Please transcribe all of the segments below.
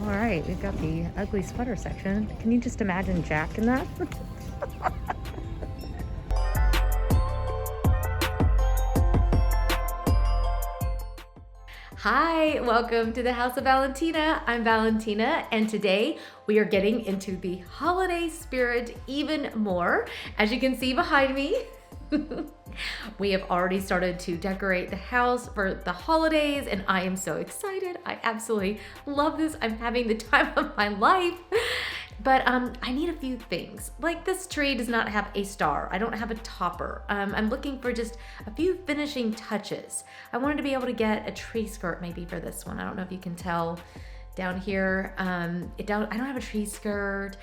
All right, we've got the ugly sweater section. Can you just imagine Jack in that? Hi, welcome to the House of Valentina. I'm Valentina, and today we are getting into the holiday spirit even more. As you can see behind me, we have already started to decorate the house for the holidays, and I am so excited. I absolutely love this. I'm having the time of my life. But I need a few things. Like, this tree does not have a star. I don't have a topper. I'm looking for just a few finishing touches. I wanted to be able to get a tree skirt maybe for this one. I don't know if you can tell down here. I don't have a tree skirt.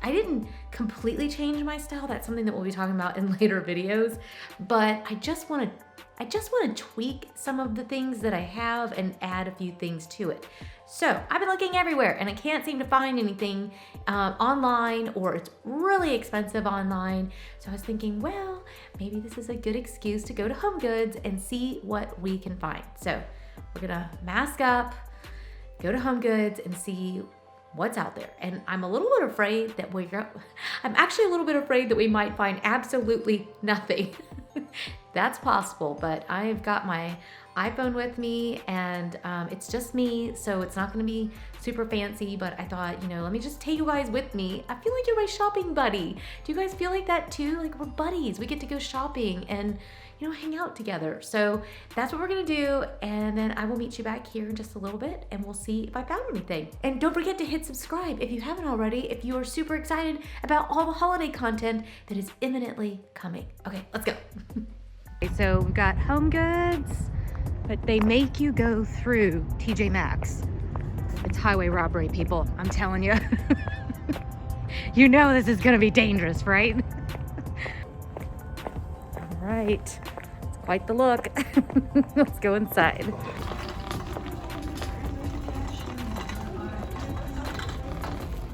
I didn't completely change my style. That's something that we'll be talking about in later videos. But I just want to tweak some of the things that I have and add a few things to it. So I've been looking everywhere and I can't seem to find anything online, or it's really expensive online. So I was thinking, well, maybe this is a good excuse to go to Homegoods and see what we can find. So we're gonna mask up, go to Homegoods and see what's out there. And I'm a little bit afraid that I'm actually a little bit afraid that we might find absolutely nothing. That's possible, but I've got my iPhone with me and it's just me, so it's not gonna be super fancy, but I thought, let me just take you guys with me. I feel like you're my shopping buddy. Do you guys feel like that too? Like, we're buddies. We get to go shopping and hang out together. So that's what we're gonna do, and then I will meet you back here in just a little bit and we'll see if I found anything. And don't forget to hit subscribe if you haven't already, if you are super excited about all the holiday content that is imminently coming. Okay, let's go. Okay, so we've got Homegoods, but they make you go through TJ Maxx. It's highway robbery, people, I'm telling you. You know this is gonna be dangerous, right? All right, it's quite the look. Let's go inside.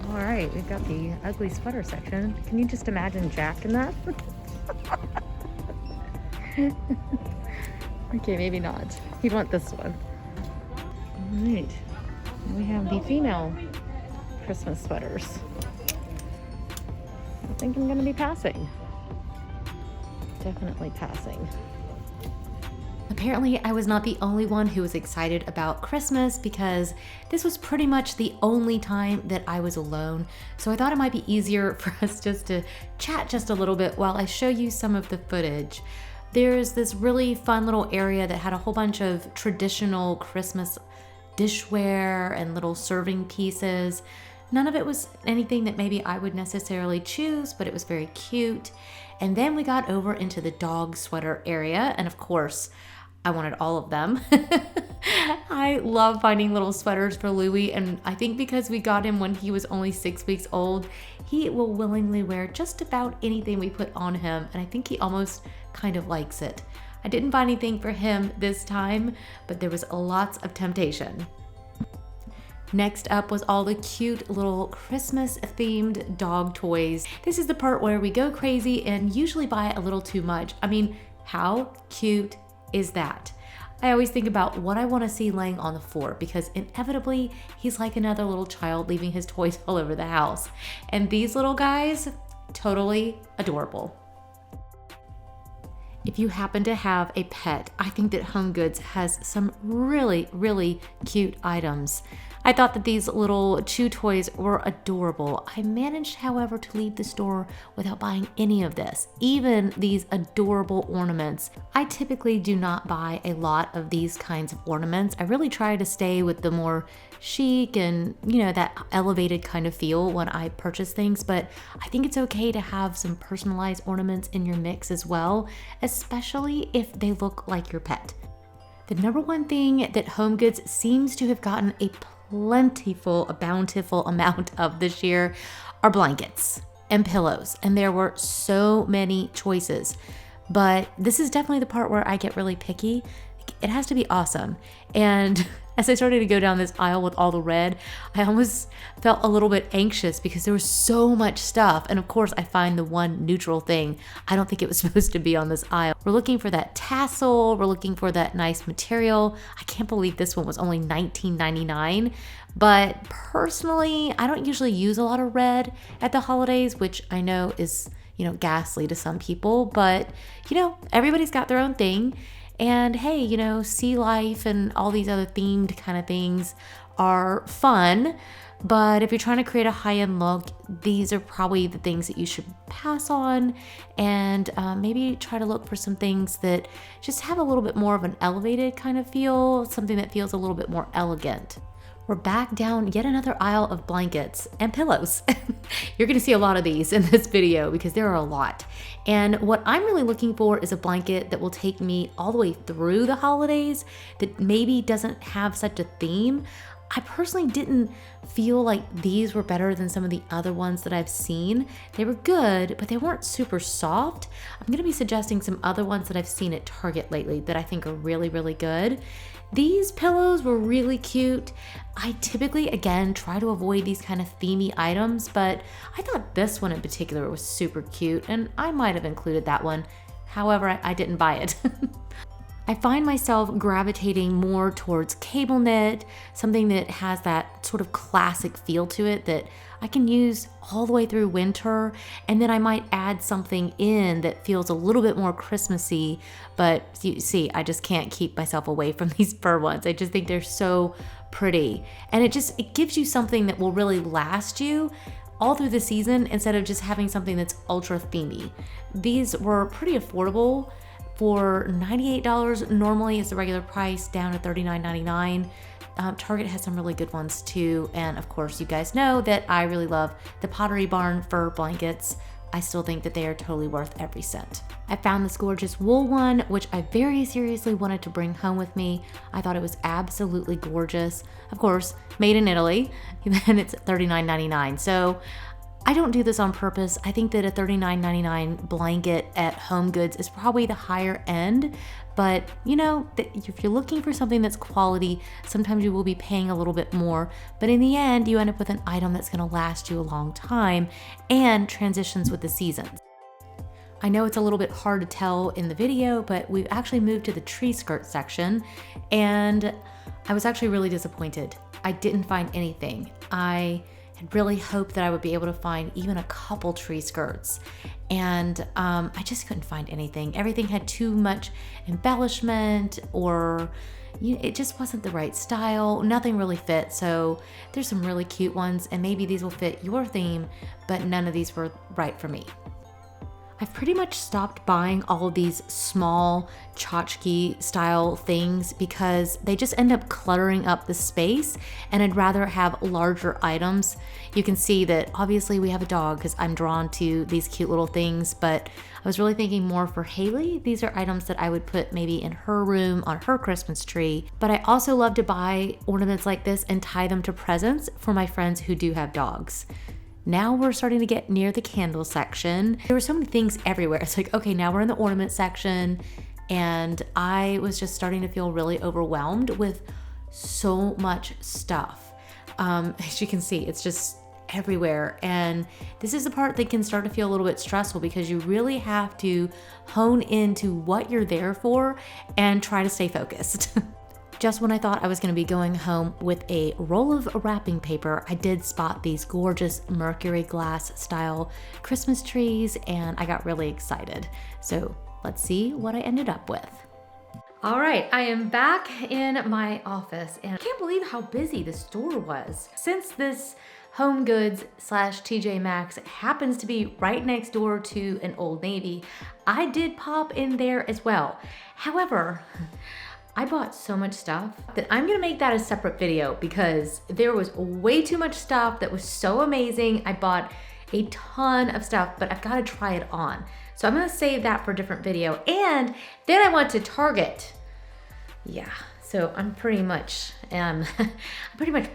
All right, we've got the ugly sweater section. Can you just imagine Jack in that? Okay, maybe not. You'd want this one. All right, we have the female Christmas sweaters. I think I'm gonna be passing. Definitely passing. Apparently, I was not the only one who was excited about Christmas, because this was pretty much the only time that I was alone. So I thought it might be easier for us just to chat just a little bit while I show you some of the footage. There's this really fun little area that had a whole bunch of traditional Christmas dishware and little serving pieces. None of it was anything that maybe I would necessarily choose, but it was very cute. And then we got over into the dog sweater area, and of course, I wanted all of them. I love finding little sweaters for Louie, and I think because we got him when he was only 6 weeks old, he will willingly wear just about anything we put on him, and I think he almost kind of likes it. I didn't buy anything for him this time, but there was lots of temptation. Next up was all the cute little Christmas themed dog toys. This is the part where we go crazy and usually buy a little too much. I mean, how cute is that? I always think about what I want to see laying on the floor, because inevitably he's like another little child leaving his toys all over the house. And these little guys, totally adorable. If you happen to have a pet, I think that Homegoods has some really, really cute items. I thought that these little chew toys were adorable. I managed, however, to leave the store without buying any of this, even these adorable ornaments. I typically do not buy a lot of these kinds of ornaments. I really try to stay with the more chic and, that elevated kind of feel when I purchase things, but I think it's okay to have some personalized ornaments in your mix as well, especially if they look like your pet. The number one thing that Homegoods seems to have gotten a bountiful amount of this year are blankets and pillows, and there were so many choices. But this is definitely the part where I get really picky. It has to be awesome. And as I started to go down this aisle with all the red, I almost felt a little bit anxious because there was so much stuff. And of course, I find the one neutral thing. I don't think it was supposed to be on this aisle. We're looking for that tassel. We're looking for that nice material. I can't believe this one was only $19.99, But personally, I don't usually use a lot of red at the holidays, which I know is, ghastly to some people, but everybody's got their own thing. And hey, sea life and all these other themed kind of things are fun. But if you're trying to create a high-end look, these are probably the things that you should pass on, and maybe try to look for some things that just have a little bit more of an elevated kind of feel, something that feels a little bit more elegant. We're back down yet another aisle of blankets and pillows. You're gonna see a lot of these in this video because there are a lot. And what I'm really looking for is a blanket that will take me all the way through the holidays, that maybe doesn't have such a theme. I personally didn't feel like these were better than some of the other ones that I've seen. They were good, but they weren't super soft. I'm gonna be suggesting some other ones that I've seen at Target lately that I think are really, really good. These pillows were really cute. I typically, again, try to avoid these kind of themey items, but I thought this one in particular was super cute, and I might have included that one. However, I didn't buy it. I find myself gravitating more towards cable knit, something that has that sort of classic feel to it that I can use all the way through winter, and then I might add something in that feels a little bit more Christmassy, but you see, I just can't keep myself away from these fur ones. I just think they're so pretty, and it gives you something that will really last you all through the season instead of just having something that's ultra themey. These were pretty affordable. For $98 normally is the regular price, down to $39.99. Target has some really good ones too. And of course, you guys know that I really love the Pottery Barn fur blankets. I still think that they are totally worth every cent. I found this gorgeous wool one, which I very seriously wanted to bring home with me. I thought it was absolutely gorgeous. Of course, made in Italy, and it's $39.99. So I don't do this on purpose. I think that a $39.99 blanket at Homegoods is probably the higher end, but if you're looking for something that's quality, sometimes you will be paying a little bit more, but in the end, you end up with an item that's gonna last you a long time and transitions with the seasons. I know it's a little bit hard to tell in the video, but we've actually moved to the tree skirt section, and I was actually really disappointed. I didn't find anything. I really hoped that I would be able to find even a couple tree skirts, and I just couldn't find anything. Everything had too much embellishment, or it just wasn't the right style. Nothing really fit. So there's some really cute ones, and maybe these will fit your theme, but none of these were right for me. I've pretty much stopped buying all of these small tchotchke style things because they just end up cluttering up the space, and I'd rather have larger items. You can see that obviously we have a dog because I'm drawn to these cute little things, but I was really thinking more for Haley. These are items that I would put maybe in her room on her Christmas tree, but I also love to buy ornaments like this and tie them to presents for my friends who do have dogs. Now we're starting to get near the candle section. There were so many things everywhere. It's like, okay, now we're in the ornament section, and I was just starting to feel really overwhelmed with so much stuff. As you can see, it's just everywhere. And this is the part that can start to feel a little bit stressful because you really have to hone into what you're there for and try to stay focused. Just when I thought I was gonna be going home with a roll of wrapping paper, I did spot these gorgeous mercury glass style Christmas trees, and I got really excited. So let's see what I ended up with. All right, I am back in my office, and I can't believe how busy the store was. Since this Homegoods / TJ Maxx happens to be right next door to an Old Navy, I did pop in there as well. However, I bought so much stuff that I'm gonna make that a separate video because there was way too much stuff that was so amazing. I bought a ton of stuff, but I've gotta try it on. So I'm gonna save that for a different video. And then I went to Target. Yeah, so I'm pretty much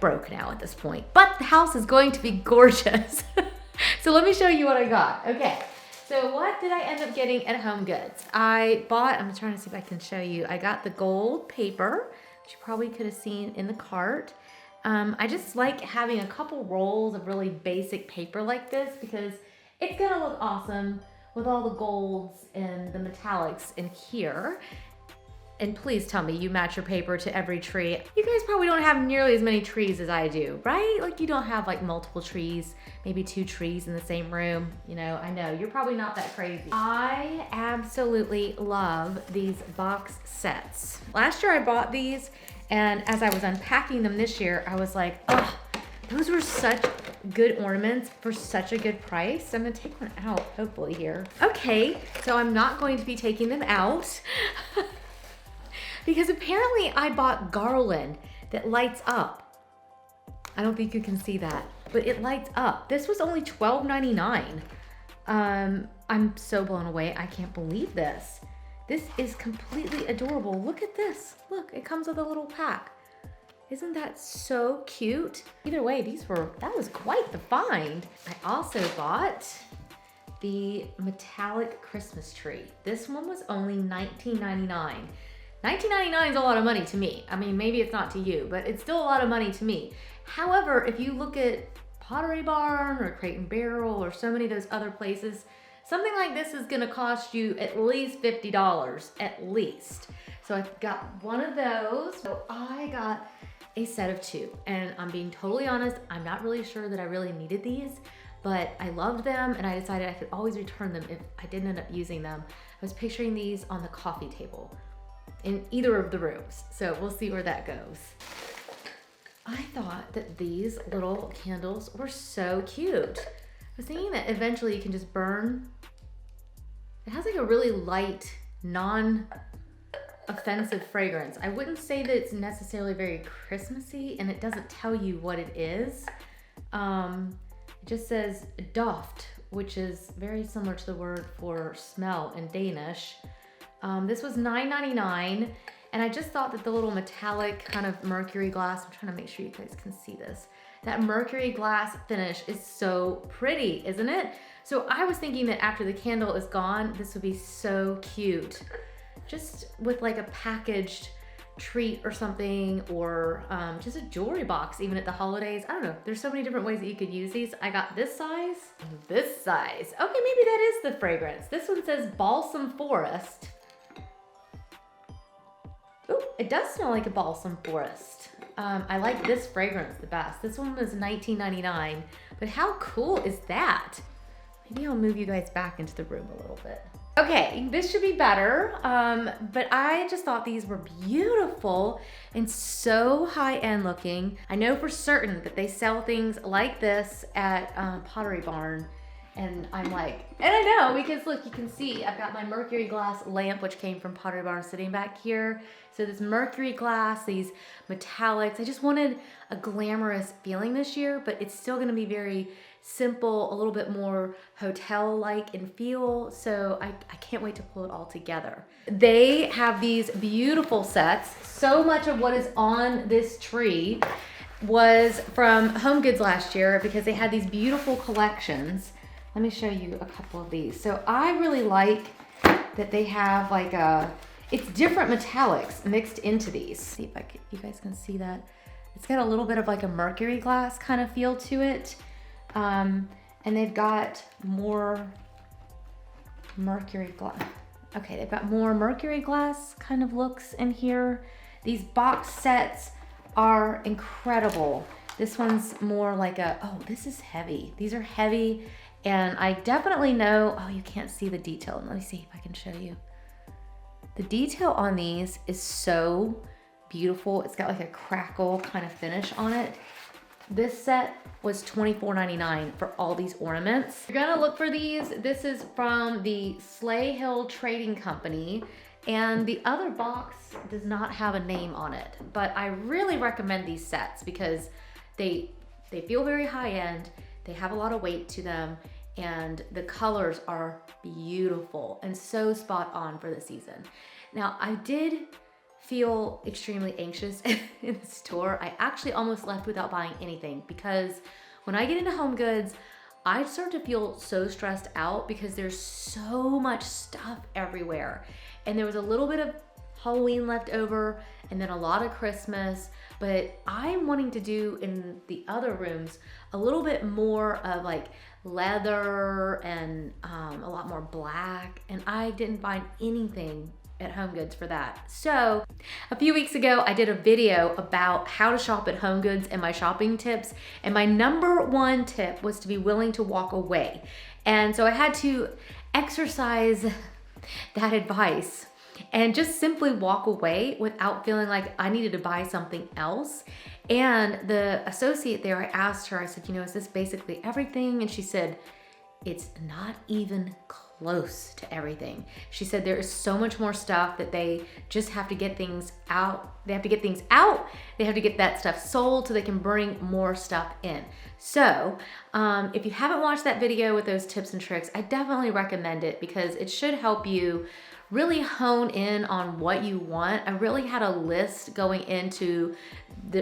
broke now at this point, but the house is going to be gorgeous. So let me show you what I got. Okay. So what did I end up getting at Homegoods? I'm trying to see if I can show you. I got the gold paper, which you probably could have seen in the cart. I just like having a couple rolls of really basic paper like this because it's gonna look awesome with all the golds and the metallics in here. And please tell me you match your paper to every tree. You guys probably don't have nearly as many trees as I do, right? Like you don't have like multiple trees, maybe 2 trees in the same room. You know, I know, you're probably not that crazy. I absolutely love these box sets. Last year I bought these, and as I was unpacking them this year, I was like, oh, those were such good ornaments for such a good price. I'm gonna take one out, hopefully here. Okay, so I'm not going to be taking them out. Because apparently I bought garland that lights up. I don't think you can see that, but it lights up. This was only $12.99. I'm so blown away. I can't believe this. This is completely adorable. Look at this. Look, it comes with a little pack. Isn't that so cute? Either way, that was quite the find. I also bought the metallic Christmas tree. This one was only $19.99. $19.99 is a lot of money to me. I mean, maybe it's not to you, but it's still a lot of money to me. However, if you look at Pottery Barn or Crate and Barrel or so many of those other places, something like this is gonna cost you at least $50, at least. So I got one of those. So I got a set of 2. And I'm being totally honest, I'm not really sure that I really needed these, but I loved them and I decided I could always return them if I didn't end up using them. I was picturing these on the coffee table in either of the rooms. So we'll see where that goes. I thought that these little candles were so cute. I was thinking that eventually you can just burn. It has like a really light, non-offensive fragrance. I wouldn't say that it's necessarily very Christmassy, and it doesn't tell you what it is. It just says doft, which is very similar to the word for smell in Danish. This was $9.99, and I just thought that the little metallic kind of mercury glass, I'm trying to make sure you guys can see this, that mercury glass finish is so pretty, isn't it? So I was thinking that after the candle is gone, this would be so cute. Just with like a packaged treat or something, or just a jewelry box, even at the holidays. I don't know, there's so many different ways that you could use these. I got this size, this size. Okay, maybe that is the fragrance. This one says Balsam Forest. Ooh, it does smell like a balsam forest. I like this fragrance the best. This one was $19.99, but how cool is that? Maybe I'll move you guys back into the room a little bit. Okay, this should be better, but I just thought these were beautiful and so high-end looking. I know for certain that they sell things like this at Pottery Barn. And I'm like, and I know, because look, you can see I've got my mercury glass lamp, which came from Pottery Barn, sitting back here. So this mercury glass, these metallics, I just wanted a glamorous feeling this year, but it's still gonna be very simple, a little bit more hotel-like in feel. So I can't wait to pull it all together. They have these beautiful sets. So much of what is on this tree was from Homegoods last year because they had these beautiful collections. Let me show you a couple of these. So I really like that they have like it's different metallics mixed into these. See if you guys can see that. It's got a little bit of like a mercury glass kind of feel to it. And they've got more mercury glass. Okay, they've got more mercury glass kind of looks in here. These box sets are incredible. This one's more like oh, this is heavy. These are heavy. And I definitely know, oh, you can't see the detail. Let me see if I can show you. The detail on these is so beautiful. It's got like a crackle kind of finish on it. This set was $24.99 for all these ornaments. You're gonna look for these. This is from the Sleigh Hill Trading Company. And the other box does not have a name on it. But I really recommend these sets because they feel very high end. They have a lot of weight to them, and the colors are beautiful and so spot on for the season. Now, I did feel extremely anxious in the store. I actually almost left without buying anything because when I get into HomeGoods, I start to feel so stressed out because there's so much stuff everywhere. And there was a little bit of Halloween left over and then a lot of Christmas, but I'm wanting to do in the other rooms a little bit more of like leather and a lot more black, and I didn't find anything at Homegoods for that. So a few weeks ago, I did a video about how to shop at Homegoods and my shopping tips. And my number one tip was to be willing to walk away. And so I had to exercise that advice and just simply walk away without feeling like I needed to buy something else. And the associate there, I asked her, I said, is this basically everything? And she said, it's not even close to everything. She said there is so much more stuff that they just have to get things out. They have to get things out. They have to get that stuff sold so they can bring more stuff in. So if you haven't watched that video with those tips and tricks, I definitely recommend it because it should help you really hone in on what you want. I really had a list going into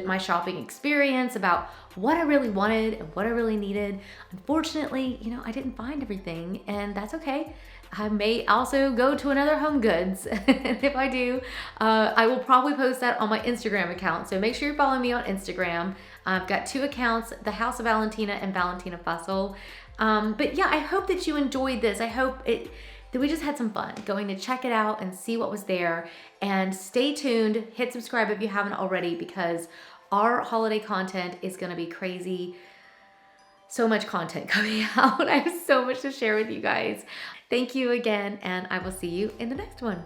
my shopping experience about what I really wanted and what I really needed. Unfortunately, I didn't find everything, and that's okay. I may also go to another Homegoods. And if I do, I will probably post that on my Instagram account. So make sure you're following me on Instagram. I've got 2 accounts, The House of Valentina and Valentina Fussell. But yeah, I hope that you enjoyed this. I hope that we just had some fun going to check it out and see what was there. And stay tuned, hit subscribe if you haven't already, because our holiday content is gonna be crazy. So much content coming out. I have so much to share with you guys. Thank you again, and I will see you in the next one.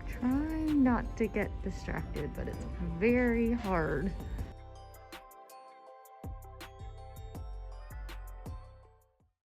Trying not to get distracted, but it's very hard.